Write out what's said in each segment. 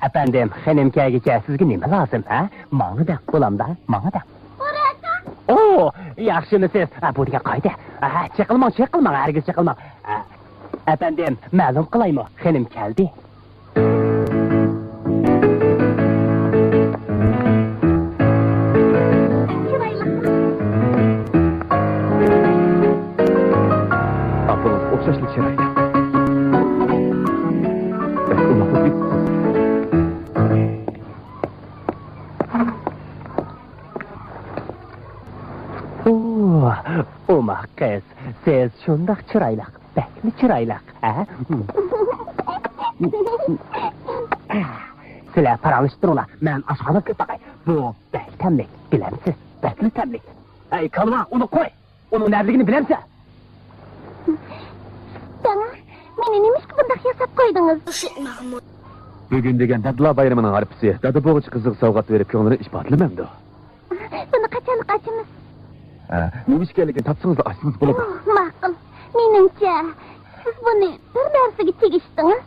Efendim, benim kelgice sizge nime lazım, ha? Mağı da, bulamda, mağı da. Oo, yaxshimisiz? Bu diye qayda. Çıkılmang, herkes çıkılmang. Efendim, ma'lum qilaymi? Benim keldi. Ablanız o'xshashlik chiroyli. Unaqa bit. Umah kız, siz şundaq chiroyli, bakli chiroyli, ha? Sizlar paranlashtiringlar, men oshxona ketay. Bu baktamlik, bilamsiz? Bakli tamlik. Ey kalma, uni qo'y. Uning nerligini bilamsiz? Bana, meni nimaga bunday yasab qo'ydingiz? Bugun degan dadla bayramining arpisi. Dada bo'g'ich qiziq sovg'at berib ko'nglini isbotlamamdi. Buni qachon ochamiz? Nima ishkanligini topsangiz ochsangiz bo'ladi. Ma'qul. Menimcha, siz buni bir narsaga tegishdingiz.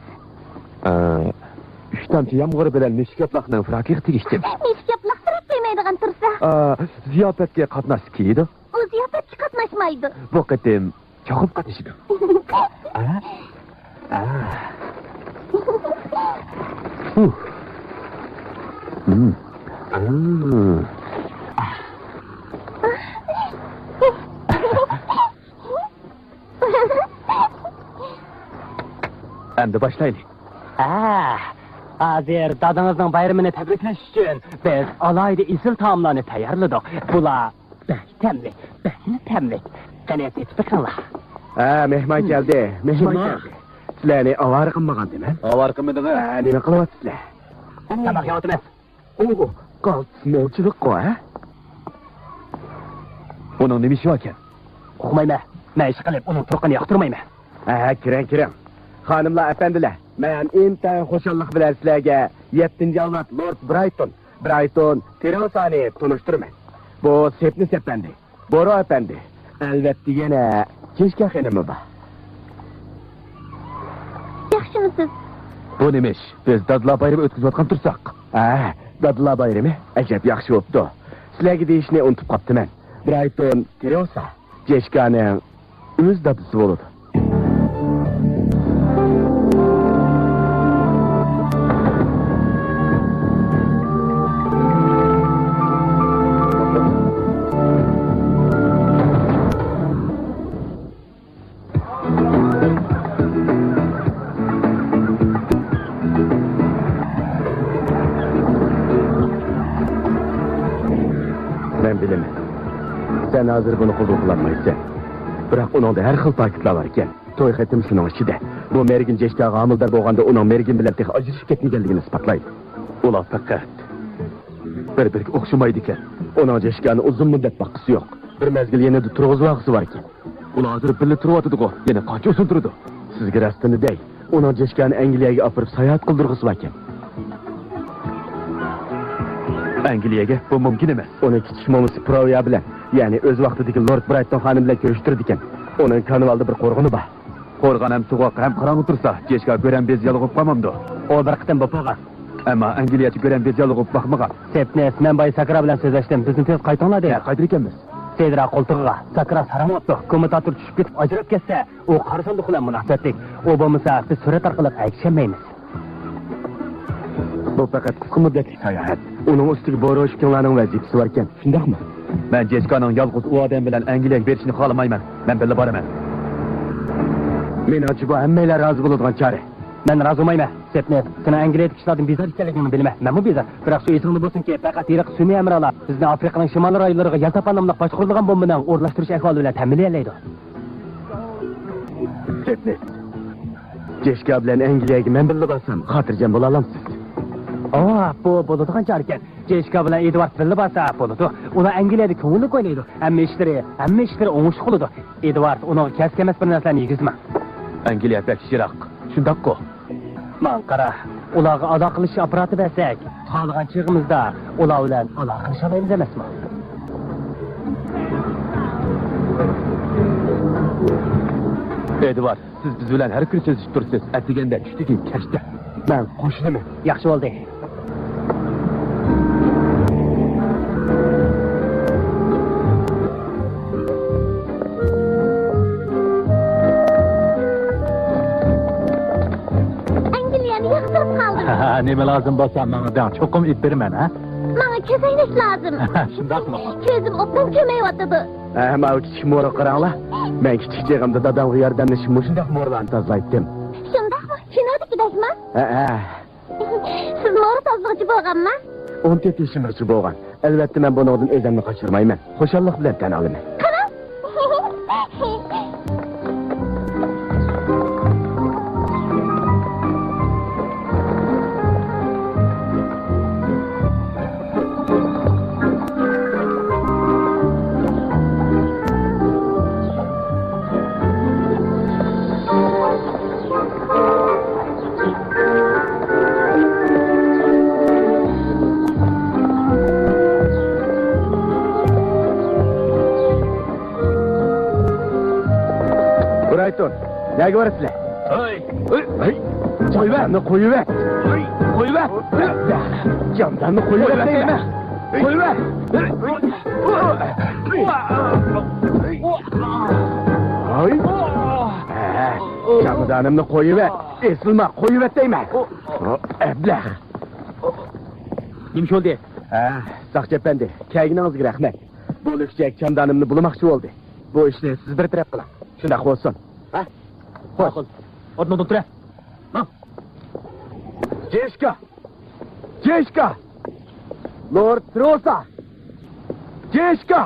3 tomchi yomg'ir bilan mishkaploqning frakiga tegishdi. Mishkaploq sirab qo'ymaydigan tursa. Ziyofatga qatnashib keldi. U ziyofatga qatnashmaydi. Bu qatim cho'qib qatnashdi. Endi boshlaylik. Hozir dadangizning bayramini tabriklash uchun biz alayda isil taomlarni tayyorladik. Bular baktamlik, bakli tamlik. Qani tetbiqinglar. Mehmon keldi. Sizlarni avar qilmagan deman. Avar qilmadingiz? Nima qilyapsizlar? Tamoq yeyapmiz. Qoltmoqchilik qo'y, ha? Uning nima ishi ekan? Uqmayman. Men ish qilib uning turqini yoqtirmayman. Kiring. Xonimlar, afandilar, men intayin xo'shallik bilan sizlarga 7-avlod Lord Brighton Terosani tunishtiraman. Bu Sepni Sepandi. Boro apandi. Albatta yana kechga xonimi bor. Yaxshimisiz? Bu nima ish? Biz dadla bayrami o'tkazayotgan tursak. Dadla bayrami? Ajab yaxshi bo'pti. Sizlarga deyishni unutib qoptiman. Brighton Terosa Jeshkaning o'z dadisi bo'ladi. Sen hazır bunu qabul qilolmaysan. Biroq uningda har xil paketlar bor ekan. To'y xatim shuning ichida. Bu mergin jeshkaga homildor bo'lganda uning mergin bilan tex ajrashib ketmaganligini isbotlaydi. Ular faqat bir-biriga o'xshamaydi ekan. Uning jeshkani uzun muddat boqqisi yo'q. Bir mezgil yanada turg'izib vaqti bor ekan. Ular hozir birga turyapti-ku. Yana qancha usul turdi. Sizga rastini dey. Uning jeshkani Angliyaga olib borib sayohat qildirg'isi bor ekan. Angliyaga bu mumkin emas. Uni kichikmo'misi Proya bilan, ya'ni o'z vaqtidagi Lord Brighton xonim bilan ko'rishtirdi ekan. Uning kanalda bir qo'rg'oni bor. Qo'rg'on ham so'g'oq ham qorong'i tursa, kechga ko'ran bez yolg'ib qolmamdi. O bir qitim bo'lgan. Ammo Angliyachi ko'ran bez yolg'ib boqmagan. Sepnes men boy Sakra bilan so'zlashdim. Bizni tez qaytinglar dedi. Qaytir ekanmiz. Sedra qo'ltig'iga Sakra saramotdi. Kommentator tushib ketib ajrab ketsa, u qarasandiq bilan munosabatlik. U bo'lmasa biz surat orqali aytishamaymiz. Bu faqat qisqa muddatli sayohat. Uning ustiga borish kimlarning vazifasi bor ekan, shundaqmi? Men Jeshkaning yolg'iz u odam bilan Angliyaga berishni xohlamayman. Men birga boraman. Men achiba hammalar rozi bo'ladigan chora. Men rozi bo'lmayman. Sepnet, seni Angliyadagi ishlardan bezor ekanligingni bilmayman. Men bu bezor. Biroq shu esingda bo'lsinki, faqat yirik sun'iy amralar bizni Afrikaning shimoliy rayollariga yaltapanamliq boshqarilgan bombadan o'rlashtirish ahvoli bilan ta'minlaydi. Sepnet. Jeshka bilan Angliyaga men birga borsam, xotirjam bo'la olamsiz. Bu bo'ladigan chora ekan. Jeshka bilan Edward birga borsa bo'ladi. Uni Angliyada ko'ngilli qo'ymaydi. Hamma ishlari o'ng'ush qiladi. Edward uni kaskemas bir narsalarni yegizma. Angliya pek shiroq. Shundaqku. Men qara, ularga ado qilish apparati bersak, qolgan chig'imizda ular bilan aloqa qilisha olmaymiz emasmi? Edward, siz biz bilan har kuni so'zlashib tursiz. Atiganda tushdikin kashda. Men qo'shniman. Yaxshi bo'ldi. Angliyani yoqtirib qoldim. Nima lozim bo'lsa menga cho'qim ip beraman, ha? Menga ko'zaynish lozim. Shundaqmi? Ko'zim obdan ko'mayotdi. Ma kichik mo'ri qaranglar. Men kichik chig'imda dadamga yordamlashib shundaq mo'rlarni tozalaytdim. Shundaqmi? Shunodikidakmi? Ha. Siz mo'ri tozlovchi bo'lganmi? 14 yoshimgacha bo'lgan. Albatta men bundan o'zimni qochirmayman. Xo'shallik bilan tan olaman. Qara. Brayton, nega borasizlar? Hey. Qo'yib, qo'yib. Qo'yib. Jamdanni qo'yib deyman. Qo'yib. Ay. Jamdanimni qo'yib. Esilma, qo'yib deyman. Ablah. Kim bo'ldi? Saqchi efendi, kelganingizga rahmat. Bo'lishchak jamdanimni bulmoqchi bo'ldi. Bu ishni siz bir taraf qiling. Shunda qo'ysin. Ha? Qo'y. O'rnidan tur. Jeshka! Lord Rosa! Jeshka!